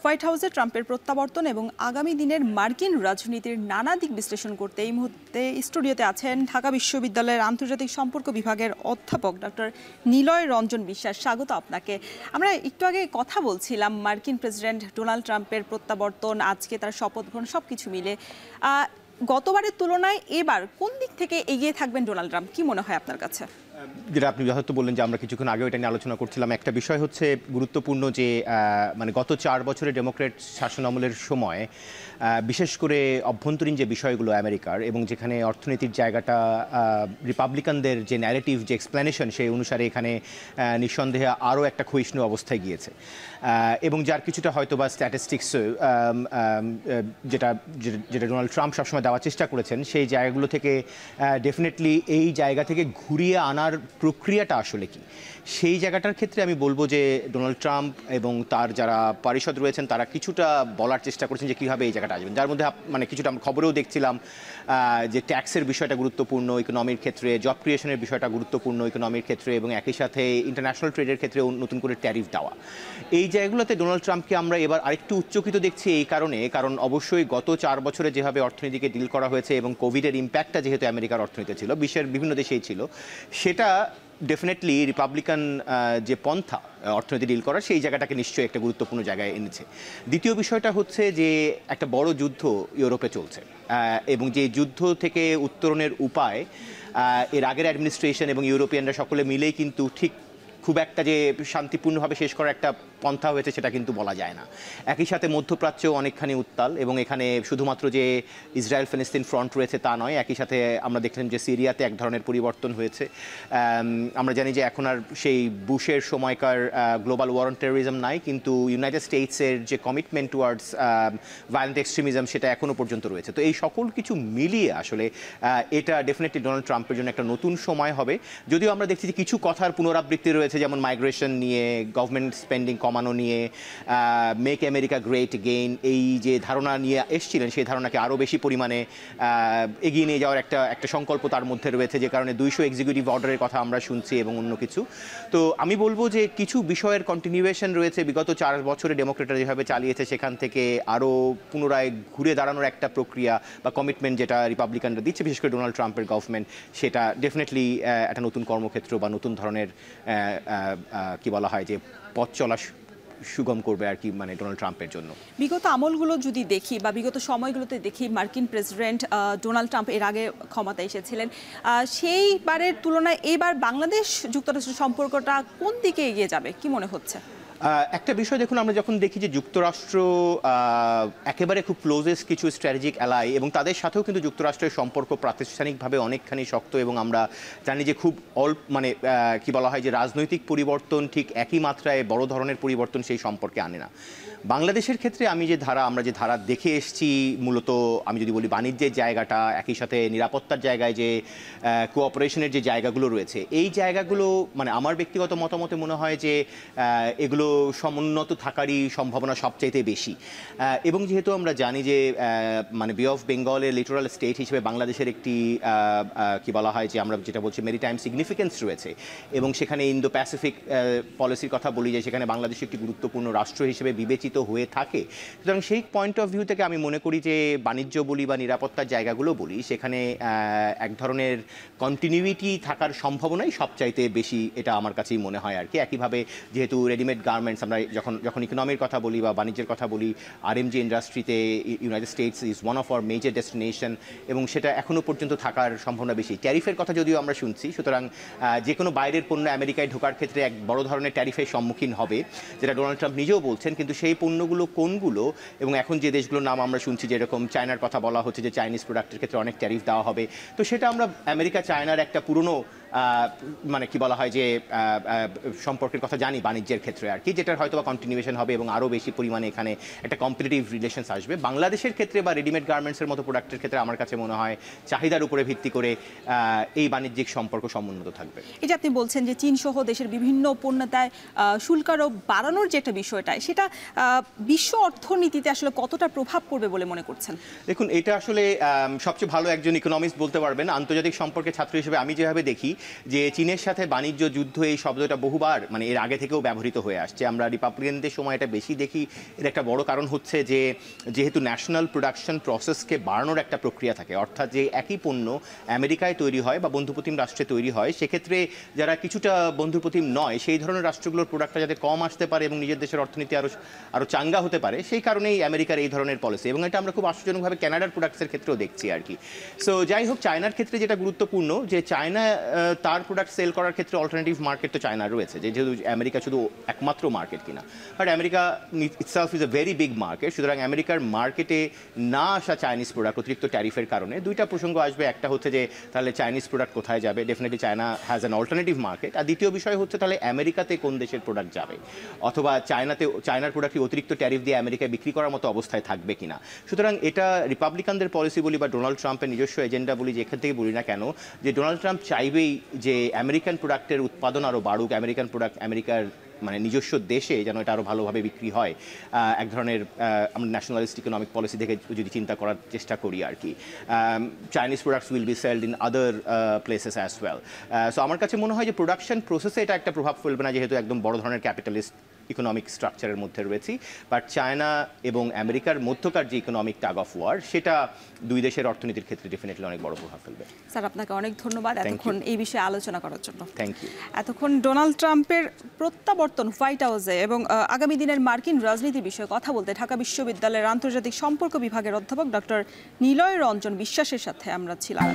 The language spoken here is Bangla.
হোয়াইট হাউসে ট্রাম্পের প্রত্যাবর্তন এবং আগামী দিনের মার্কিন রাজনীতির নানা দিক বিশ্লেষণ করতে এই মুহূর্তে স্টুডিওতে আছেন ঢাকা বিশ্ববিদ্যালয়ের আন্তর্জাতিক সম্পর্ক বিভাগের অধ্যাপক ডক্টর নিলয় রঞ্জন বিশ্বাস। স্বাগত আপনাকে। আমরা একটু আগে কথা বলছিলাম মার্কিন প্রেসিডেন্ট ডোনাল্ড ট্রাম্পের প্রত্যাবর্তন, আজকে তার শপথ গ্রহণ, সবকিছু মিলে গতবারের তুলনায় এবার কোন দিক থেকে এগিয়ে থাকবেন ডোনাল্ড ট্রাম্প, কি মনে হয় আপনার কাছে? যেটা আপনি যথার্থ বললেন যে আমরা কিছুক্ষণ আগেও এটা নিয়ে আলোচনা করছিলাম, একটা বিষয় হচ্ছে গুরুত্বপূর্ণ যে মানে গত 4 বছরে ডেমোক্রেট শাসনামলের সময় বিশেষ করে অভ্যন্তরীণ যে বিষয়গুলো আমেরিকার এবং যেখানে অর্থনীতির জায়গাটা রিপাবলিকানদের যে ন্যারেটিভ যে এক্সপ্লেনেশন সেই অনুসারে এখানে নিঃসন্দেহে আরও একটা ক্ষয়িষ্ণু অবস্থায় গিয়েছে এবং যার কিছুটা হয়তো বা স্ট্যাটিস্টিক্স যেটা যেটা ডোনাল্ড ট্রাম্প সবসময় দেওয়ার চেষ্টা করেছেন সেই জায়গাগুলো থেকে ডেফিনেটলি এই জায়গা থেকে ঘুরিয়ে আনার প্রক্রিয়াটা আসলে কি সেই জায়গাটার ক্ষেত্রে আমি বলবো যে ডোনাল্ড ট্রাম্প এবং তার যারা পারিষদ রয়েছেন তারা কিছুটা বলার চেষ্টা করেছেন যে কীভাবে এই জায়গাটা আসবেন, যার মধ্যে মানে কিছুটা আমরা খবরেও দেখছিলাম যে ট্যাক্সের বিষয়টা গুরুত্বপূর্ণ ইকোনমির ক্ষেত্রে, জব ক্রিয়েশনের বিষয়টা গুরুত্বপূর্ণ ইকোনমির ক্ষেত্রে এবং একই সাথে ইন্টারন্যাশনাল ট্রেডের ক্ষেত্রে নতুন করে ট্যারিফ দেওয়া। এই জায়গাগুলোতে ডোনাল্ড ট্রাম্পকে আমরা এবার আরেকটু উচ্চকিত দেখছি এই কারণ অবশ্যই গত 4 বছরে যেভাবে অর্থনীতিকে ডিল করা হয়েছে এবং কোভিডের ইম্প্যাক্টটা যেহেতু আমেরিকার অর্থনীতিতে ছিল, বিশ্বের বিভিন্ন দেশেই ছিল, সেটা ডেফিনেটলি রিপাবলিকান যে পন্থা অর্থনীতি ডিল করার সেই জায়গাটাকে নিশ্চয়ই একটা গুরুত্বপূর্ণ জায়গায় এনেছে। দ্বিতীয় বিষয়টা হচ্ছে যে একটা বড় যুদ্ধ ইউরোপে চলছে এবং যে যুদ্ধ থেকে উত্তরণের উপায় এর আগের অ্যাডমিনিস্ট্রেশন এবং ইউরোপিয়ানরা সকলে মিলেই কিন্তু ঠিক খুব একটা যে শান্তিপূর্ণভাবে শেষ করার একটা পন্থা হয়েছে সেটা কিন্তু বলা যায় না। একই সাথে মধ্যপ্রাচ্যেও অনেকখানি উত্তাল এবং এখানে শুধুমাত্র যে ইসরায়েল ফিলিস্তিন ফ্রন্ট রয়েছে তা নয়, একই সাথে আমরা দেখলাম যে সিরিয়াতে এক ধরনের পরিবর্তন হয়েছে। আমরা জানি যে এখন আর সেই বুশের সময়কার গ্লোবাল ওয়ার অন টেরোরিজম নাই, কিন্তু ইউনাইটেড স্টেটসের যে কমিটমেন্ট টুয়ার্ডস ভায়োলেন্ট এক্সট্রিমিজম সেটা এখনও পর্যন্ত রয়েছে। তো এই সকল কিছু মিলিয়ে আসলে এটা ডেফিনেটলি ডোনাল্ড ট্রাম্পের জন্য একটা নতুন সময় হবে। যদিও আমরা দেখছি যে কিছু কথার পুনরাবৃত্তি রয়েছে, যেমন মাইগ্রেশন নিয়ে, গভর্নমেন্ট স্পেন্ডিং কমানো নিয়ে, মেক আমেরিকা গ্রেট এগেইন, এই যে ধারণা নিয়ে এসেছিলেন সেই ধারণাকে আরও বেশি পরিমাণে এগিয়ে নিয়ে যাওয়ার একটা সংকল্প তার মধ্যে রয়েছে, যে কারণে 200 এক্সিকিউটিভ অর্ডারের কথা আমরা শুনছি এবং অন্য কিছু। তো আমি বলবো যে কিছু বিষয়ের কন্টিনিউয়েশন রয়েছে বিগত 4 বছরে ডেমোক্রেটরা যেভাবে চালিয়েছে সেখান থেকে আরও পুনরায় ঘুরে দাঁড়ানোর একটা প্রক্রিয়া বা কমিটমেন্ট যেটা রিপাবলিকানরা দিচ্ছে, বিশেষ করে ডোনাল্ড ট্রাম্পের গভর্নমেন্ট, সেটা ডেফিনেটলি একটা নতুন কর্মক্ষেত্র বা নতুন ধরনের কি বলা হয় যে পথ চলা সুগম করবে আর কি, মানে ডোনাল্ড ট্রাম্পের জন্য। বিগত আমলগুলো যদি দেখি বা বিগত সময়গুলোতে দেখি, মার্কিন প্রেসিডেন্ট ডোনাল্ড ট্রাম্প এর আগে ক্ষমতায় এসেছিলেন, সেইবারের তুলনায় এবার বাংলাদেশ যুক্তরাষ্ট্রের সম্পর্কটা কোন দিকে এগিয়ে যাবে কি মনে হচ্ছে? একটা বিষয় দেখুন, আমরা যখন দেখি যে যুক্তরাষ্ট্র একেবারে খুব ক্লোজেস্ট কিছু স্ট্র্যাটেজিক অ্যালাই এবং তাদের সাথেও কিন্তু যুক্তরাষ্ট্রের সম্পর্ক প্রাতিষ্ঠানিকভাবে অনেকখানি শক্ত এবং আমরা জানি যে খুব মানে কি বলা হয় যে রাজনৈতিক পরিবর্তন ঠিক একই মাত্রায় বড় ধরনের পরিবর্তন সেই সম্পর্কে আনে না। বাংলাদেশের ক্ষেত্রে আমরা যে ধারা দেখে এসেছি, মূলত আমি যদি বলি বাণিজ্যের জায়গাটা, একই সাথে নিরাপত্তার জায়গায় যে কোঅপারেশনের যে জায়গাগুলো রয়েছে, এই জায়গাগুলো মানে আমার ব্যক্তিগত মতামতে মনে হয় যে এগুলো সমুন্নত থাকারই সম্ভাবনা সবচাইতে বেশি। এবং যেহেতু আমরা জানি যে মানে বে অফ বেঙ্গলের লিটোরাল স্টেট হিসেবে বাংলাদেশের একটি কি বলা হয় যে আমরা যেটা বলছি মেরিটাইম সিগনিফিকেন্স রয়েছে এবং সেখানে ইন্দো প্যাসিফিক পলিসির কথা বলি যে সেখানে বাংলাদেশ একটি গুরুত্বপূর্ণ রাষ্ট্র হিসেবে বিবেচিত হয়ে থাকে। সুতরাং সেই পয়েন্ট অফ ভিউ থেকে আমি মনে করি যে বাণিজ্য বলি বা নিরাপত্তার জায়গাগুলো বলি, সেখানে এক ধরনের কন্টিনিউইটি থাকার সম্ভাবনাই সবচাইতে বেশি, এটা আমার কাছেই মনে হয় আর কি। একইভাবে যেহেতু রেডিমেড গার্মেন্টস আমরা যখন ইকোনমির কথা বলি বা বাণিজ্যের কথা বলি, আরএমজি ইন্ডাস্ট্রিতে United states is one of our major destination এবং সেটা এখনও পর্যন্ত থাকার সম্ভাবনা বেশি। ট্যারিফের কথা যদিও আমরা শুনছি, সুতরাং যে কোনো বাইরের পণ্য আমেরিকায় ঢোকার ক্ষেত্রে এক বড় ধরনের ট্যারিফের সম্মুখীন হবে, যেটা ডোনাল্ড ট্রাম্প নিজেও বলছেন, কিন্তু সেই পণ্যগুলো কোনগুলো এবং এখন যে দেশগুলোর নাম আমরা শুনছি, যেরকম চায়নার কথা বলা হচ্ছে যে চাইনিজ প্রোডাক্টের ক্ষেত্রে অনেক ট্যারিফ দেওয়া হবে, তো সেটা আমরা আমেরিকা চায়নার একটা পুরনো মানে কি বলা হয় যে সম্পর্কের কথা জানি বাণিজ্যের ক্ষেত্রে আর কি, যেটার হয়তো বা কন্টিনিউয়েশন হবে এবং আরও বেশি পরিমাণে এখানে একটা কম্পিটিটিভ রিলেশনস আসবে। বাংলাদেশের ক্ষেত্রে বা রেডিমেড গার্মেন্টসের মতো প্রোডাক্টের ক্ষেত্রে আমার কাছে মনে হয় চাহিদার উপরে ভিত্তি করে এই বাণিজ্যিক সম্পর্ক সমুন্নত থাকবে। এই যে আপনি বলছেন যে চীন সহ দেশের বিভিন্ন পণ্যতায় শুল্ক আরোপ বাড়ানোর যেটা বিষয়টা, সেটা বিশ্ব অর্থনীতিতে আসলে কতটা প্রভাব পড়বে বলে মনে করছেন? দেখুন, এটা আসলে সবচেয়ে ভালো একজন ইকোনমিস্ট বলতে পারবেন। আন্তর্জাতিক সম্পর্কের ছাত্র হিসেবে আমি যেভাবে দেখি যে চীনের সাথে বাণিজ্য যুদ্ধ এই শব্দটা বহুবার মানে এর আগে থেকেও ব্যবহৃত হয়ে আসছে। আমরা রিপাবলিকানদের সময় এটা বেশি দেখি। এর একটা বড় কারণ হচ্ছে যে যেহেতু ন্যাশনাল প্রোডাকশন প্রসেসকে বাড়ানোর একটা প্রক্রিয়া থাকে, অর্থাৎ যে একই পণ্য আমেরিকায় তৈরি হয় বা বন্ধুপ্রতিম রাষ্ট্রে তৈরি হয়, সেক্ষেত্রে যারা কিছুটা বন্ধুপ্রতিম নয় সেই ধরনের রাষ্ট্রগুলোর প্রোডাক্টটা যাতে কম আসতে পারে এবং নিজের দেশের অর্থনীতি আরও চাঙ্গা হতে পারে, সেই কারণেই আমেরিকার এই ধরনের পলিসি। এবং এটা আমরা খুব আশ্চর্যজনকভাবে কানাডার প্রোডাক্টসের ক্ষেত্রেও দেখছি আর কি। সো যাই হোক, চায়নার ক্ষেত্রে যেটা গুরুত্বপূর্ণ যে চায়না তার প্রোডাক্ট সেল করার ক্ষেত্রে অল্টারনেটিভ মার্কেট তো চায়নার রয়েছে, যেহেতু আমেরিকা শুধু একমাত্র মার্কেট কিনা। But America itself is a very big market. সুতরাং আমেরিকার মার্কেটে না আসা চাইনিজ প্রোডাক্ট অতিরিক্ত ট্যারিফের কারণে দুইটা প্রসঙ্গ আসবে। একটা হচ্ছে যে তাহলে চাইনিজ প্রোডাক্ট কোথায় যাবে, definitely China has an alternative market. আর দ্বিতীয় বিষয় হচ্ছে তাহলে আমেরিকাতে কোন দেশের প্রোডাক্ট যাবে, অথবা চায়নার প্রোডাক্টই অতিরিক্ত ট্যারিফ দিয়ে আমেরিকায় বিক্রি করার মতো অবস্থায় থাকবে কিনা। সুতরাং এটা রিপাবলিকানদের পলিসি বলি বা ডোনাল্ড ট্রাম্পের নিজস্ব এজেন্ডা বলি, যেখান থেকে বলি না কেন, যে ডোনাল্ড ট্রাম্প চাইবেই যে আমেরিকান প্রোডাক্টের উৎপাদন আরও বাড়ুক, আমেরিকান প্রোডাক্ট আমেরিকার মানে নিজস্ব দেশে যেন এটা আরও ভালোভাবে বিক্রি হয়। এক ধরনের আমরা ন্যাশনালিস্ট ইকোনমিক পলিসি থেকে যদি চিন্তা করার চেষ্টা করি আর কি। Chinese products will be sailed in other places as well. So আমার কাছে মনে হয় যে প্রোডাকশন প্রসেসে এটা একটা প্রভাব ফেলবে না, যেহেতু একদম বড় ধরনের ক্যাপিটালিস্ট ইকোনমিক স্ট্রাকচারের মধ্যে রয়েছি। বাট চায়না এবং আমেরিকার মধ্যকার যে ইকোনমিক টাগ অফ ওয়ার, সেটা দুই দেশের অর্থনীতির ক্ষেত্রে ডেফিনেটলি অনেক বড় প্রভাব ফেলবে। স্যার, আপনাকে অনেক ধন্যবাদ এতক্ষণ এই বিষয়ে আলোচনা করার জন্য। Thank you. এতক্ষণ ডোনাল্ড ট্রাম্পের প্রত্যাবর্তন হোয়াইট হাউসে এবং আগামী দিনের মার্কিন রাজনীতির বিষয়ে কথা বলতে ঢাকা বিশ্ববিদ্যালয়ের আন্তর্জাতিক সম্পর্ক বিভাগের অধ্যাপক ডক্টর নিলয় রঞ্জন বিশ্বাসের সাথে আমরা ছিলাম।